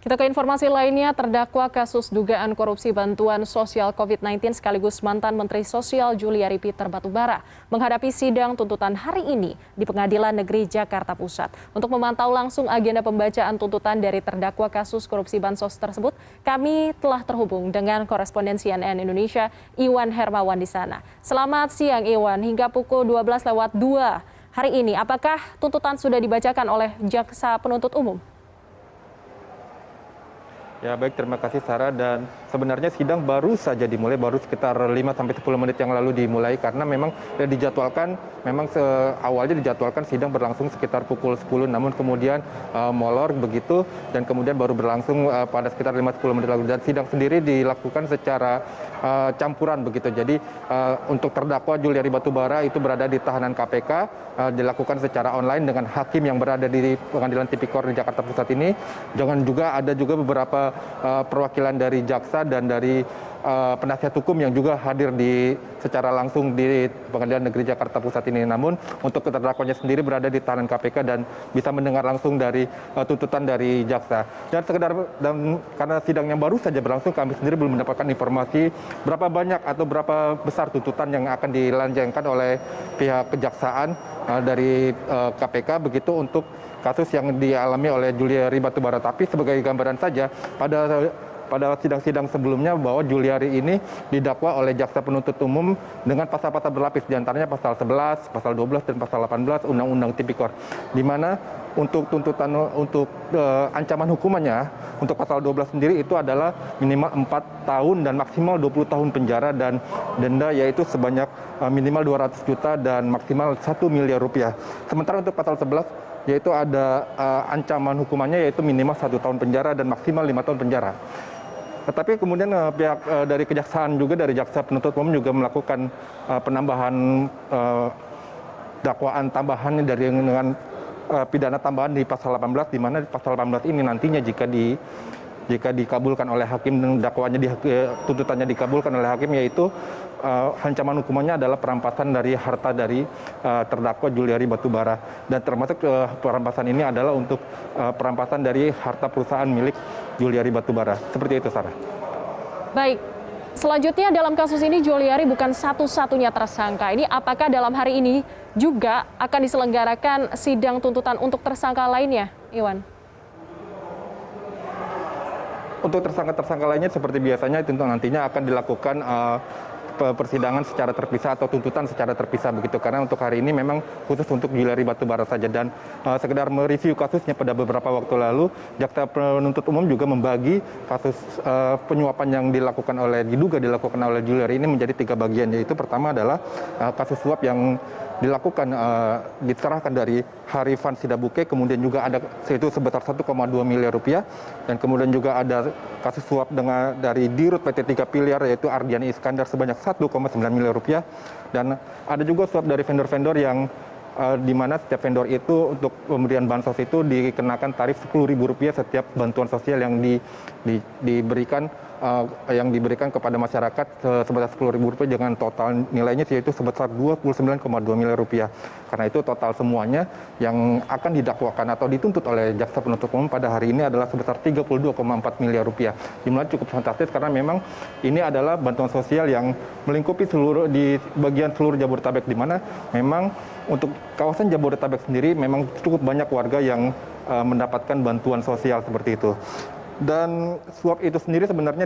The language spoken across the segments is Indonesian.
Kita ke informasi lainnya, terdakwa kasus dugaan korupsi bantuan sosial COVID-19 sekaligus mantan Menteri Sosial Juliari Peter Batubara menghadapi sidang tuntutan hari ini di Pengadilan Negeri Jakarta Pusat. Untuk memantau langsung agenda pembacaan tuntutan dari terdakwa kasus korupsi bansos tersebut, kami telah terhubung dengan koresponden CNN Indonesia, Iwan Hermawan di sana. Selamat siang Iwan, hingga pukul 12:02 hari ini, apakah tuntutan sudah dibacakan oleh jaksa penuntut umum? Ya baik, terima kasih Sarah. Dan sebenarnya sidang baru saja dimulai, baru sekitar 5-10 menit yang lalu dimulai, karena memang dijadwalkan, awalnya dijadwalkan sidang berlangsung sekitar pukul 10, namun kemudian molor begitu, dan kemudian baru berlangsung pada sekitar 5-10 menit lalu. Dan sidang sendiri dilakukan secara campuran begitu. Jadi untuk terdakwa Juliari Batubara itu berada di tahanan KPK, dilakukan secara online dengan hakim yang berada di Pengadilan Tipikor di Jakarta Pusat ini. Jangan juga ada juga beberapa perwakilan dari jaksa dan dari penasihat hukum yang juga hadir secara langsung di Pengadilan Negeri Jakarta Pusat ini. Namun untuk terdakwanya sendiri berada di tahanan KPK dan bisa mendengar langsung dari tuntutan dari jaksa. Dan karena sidangnya baru saja berlangsung, kami sendiri belum mendapatkan informasi berapa banyak atau berapa besar tuntutan yang akan dilanjutkan oleh pihak kejaksaan dari KPK begitu untuk kasus yang dialami oleh Juliari Batubara. Tapi sebagai gambaran saja, pada sidang-sidang sebelumnya bahwa Juliari ini didakwa oleh jaksa penuntut umum dengan pasal-pasal berlapis, diantaranya pasal 11, pasal 12, dan pasal 18 Undang-Undang Tipikor, di mana untuk tuntutan untuk ancaman hukumannya untuk pasal 12 sendiri itu adalah minimal 4 tahun dan maksimal 20 tahun penjara, dan denda yaitu sebanyak minimal 200 juta dan maksimal 1 miliar rupiah. Sementara untuk pasal 11 yaitu ada ancaman hukumannya yaitu minimal 1 tahun penjara dan maksimal 5 tahun penjara. Tetapi kemudian pihak dari kejaksaan juga, dari jaksa penuntut umum juga melakukan penambahan dakwaan tambahan dengan pidana tambahan di pasal 18, di mana di pasal 18 ini nantinya jika dikabulkan oleh hakim dan tuntutannya dikabulkan oleh hakim, yaitu ancaman hukumannya adalah perampasan dari harta dari terdakwa Juliari Batubara, dan termasuk perampasan ini adalah untuk perampasan dari harta perusahaan milik Juliari Batubara. Seperti itu, Sarah. Baik, selanjutnya dalam kasus ini Juliari bukan satu-satunya tersangka. Ini apakah dalam hari ini juga akan diselenggarakan sidang tuntutan untuk tersangka lainnya, Iwan? Untuk tersangka-tersangka lainnya seperti biasanya tentu nantinya akan dilakukan persidangan secara terpisah atau tuntutan secara terpisah begitu, karena untuk hari ini memang khusus untuk Juliari Batubara saja. Dan sekedar mereview kasusnya, pada beberapa waktu lalu jaksa penuntut umum juga membagi kasus penyuapan yang diduga dilakukan oleh Juliari ini menjadi 3 bagian, yaitu pertama adalah kasus suap yang diserahkan dari Harifan Sidabuke, kemudian juga ada yaitu sebesar 1,2 miliar rupiah, dan kemudian juga ada kasus suap dari Dirut PT 3 Pilar yaitu Ardiani Iskandar sebanyak 1,9 miliar rupiah, dan ada juga suap dari vendor-vendor yang di mana setiap vendor itu untuk pemberian bansos itu dikenakan tarif Rp10.000 setiap bantuan sosial yang diberikan kepada masyarakat sebesar Rp10.000 dengan total nilainya yaitu sebesar Rp29,2 miliar. Karena itu total semuanya yang akan didakwakan atau dituntut oleh jaksa penuntut umum pada hari ini adalah sebesar Rp32,4 miliar. Jumlahnya cukup fantastis karena memang ini adalah bantuan sosial yang melingkupi di bagian seluruh Jabodetabek, di mana memang untuk kawasan Jabodetabek sendiri memang cukup banyak warga yang mendapatkan bantuan sosial seperti itu. Dan suap itu sendiri sebenarnya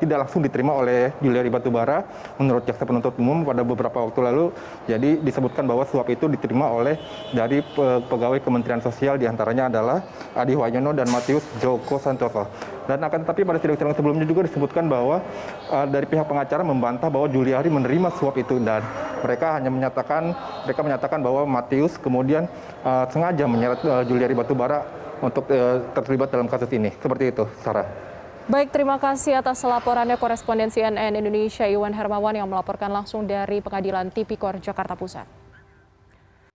tidak langsung diterima oleh Juliari Batubara menurut jaksa penuntut umum pada beberapa waktu lalu. Jadi disebutkan bahwa suap itu diterima dari pegawai Kementerian Sosial, diantaranya adalah Adi Wayono dan Matius Joko Santoso. Dan tapi pada sidang-sidang sebelumnya juga disebutkan bahwa dari pihak pengacara membantah bahwa Juliari menerima suap itu, dan mereka menyatakan bahwa Matius kemudian sengaja menyeret Juliari Batubara untuk terlibat dalam kasus ini. Seperti itu, Sarah. Baik, terima kasih atas laporannya koresponden CNN Indonesia Iwan Hermawan yang melaporkan langsung dari Pengadilan Tipikor Jakarta Pusat.